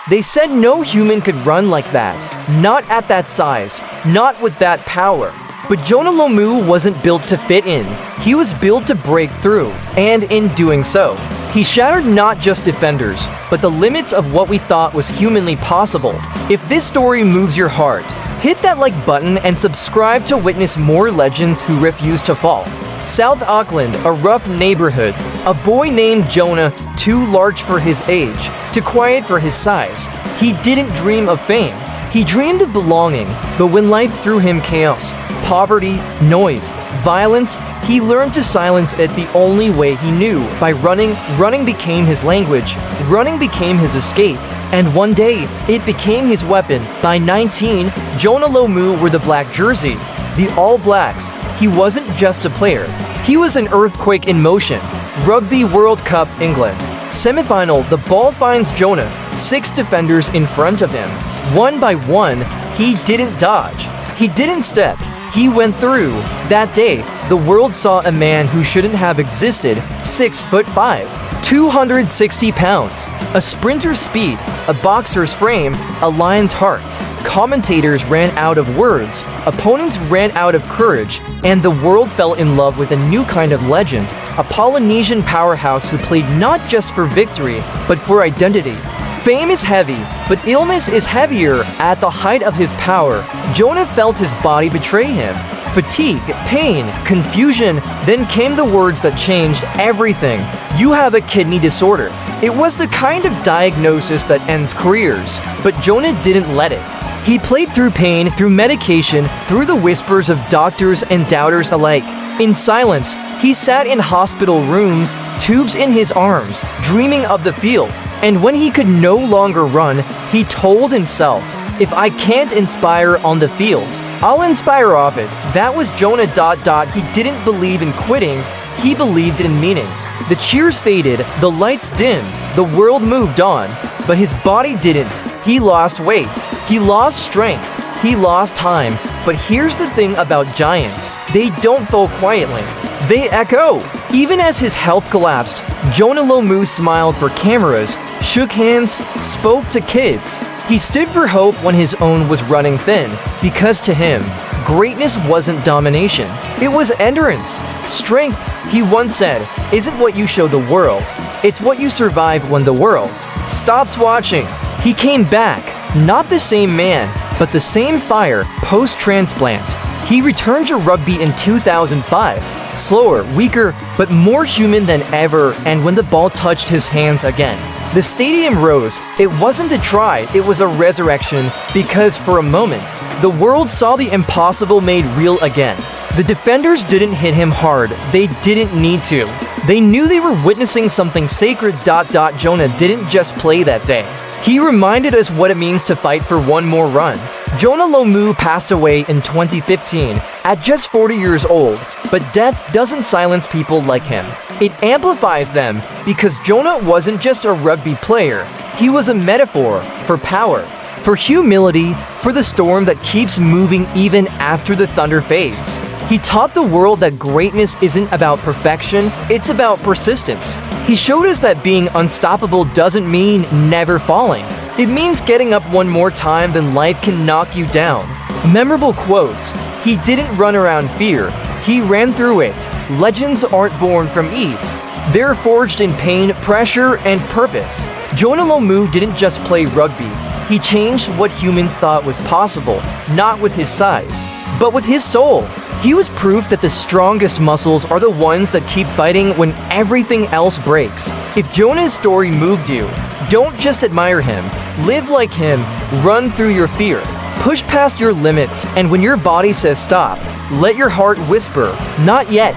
They said no human could run like that. Not at that size. Not with that power. But Jonah Lomu wasn't built to fit in. He was built to break through. And in doing so, he shattered not just defenders, but the limits of what we thought was humanly possible. If this story moves your heart, hit that like button and subscribe to witness more legends who refuse to fall. South Auckland, a rough neighborhood. A boy named Jonah, too large for his age, too quiet for his size. He didn't dream of fame. He dreamed of belonging, but when life threw him chaos, poverty, noise, violence, he learned to silence it the only way he knew, by running. Running became his language. Running became his escape. And one day, it became his weapon. By 19, Jonah Lomu wore the black jersey. The All Blacks. He wasn't just a player. He was an earthquake in motion. Rugby World Cup, England. Semi-final, the ball finds Jonah. 6 defenders in front of him. One by one, he didn't dodge. He didn't step. He went through. That day, the world saw a man who shouldn't have existed. 6'5", 260 pounds. A sprinter's speed, a boxer's frame, a lion's heart. Commentators ran out of words, opponents ran out of courage, and the world fell in love with a new kind of legend, a Polynesian powerhouse who played not just for victory, but for identity. Fame is heavy, but illness is heavier. At the height of his power, Jonah felt his body betray him. Fatigue, pain, confusion, then came the words that changed everything. You have a kidney disorder. It was the kind of diagnosis that ends careers, but Jonah didn't let it. He played through pain, through medication, through the whispers of doctors and doubters alike. In silence, he sat in hospital rooms, tubes in his arms, dreaming of the field. And when he could no longer run, he told himself, if I can't inspire on the field, I'll inspire off it. That was Jonah. He didn't believe in quitting, he believed in meaning. The cheers faded, the lights dimmed, the world moved on, but his body didn't. He lost weight, he lost strength, he lost time. But here's the thing about giants, they don't fall quietly, they echo. Even as his health collapsed, Jonah Lomu smiled for cameras, shook hands, spoke to kids. He stood for hope when his own was running thin, because to him, greatness wasn't domination, it was endurance. Strength, he once said, isn't what you show the world, it's what you survive when the world stops watching. He came back, not the same man, but the same fire post-transplant. He returned to rugby in 2005, slower, weaker, but more human than ever, and when the ball touched his hands again, the stadium rose. It wasn't a try, it was a resurrection, because for a moment, the world saw the impossible made real again. The defenders didn't hit him hard, they didn't need to. They knew they were witnessing something sacred. Jonah didn't just play that day. He reminded us what it means to fight for one more run. Jonah Lomu passed away in 2015 at just 40 years old, but death doesn't silence people like him. It amplifies them, because Jonah wasn't just a rugby player, he was a metaphor for power, for humility, for the storm that keeps moving even after the thunder fades. He taught the world that greatness isn't about perfection, it's about persistence. He showed us that being unstoppable doesn't mean never falling. It means getting up one more time than life can knock you down. Memorable quotes. He didn't run around fear, he ran through it. Legends aren't born from ease. They're forged in pain, pressure, and purpose. Jonah Lomu didn't just play rugby. He changed what humans thought was possible, not with his size, but with his soul. He was proof that the strongest muscles are the ones that keep fighting when everything else breaks. If Jonah's story moved you, don't just admire him, live like him, run through your fear, push past your limits, and when your body says stop, let your heart whisper, not yet.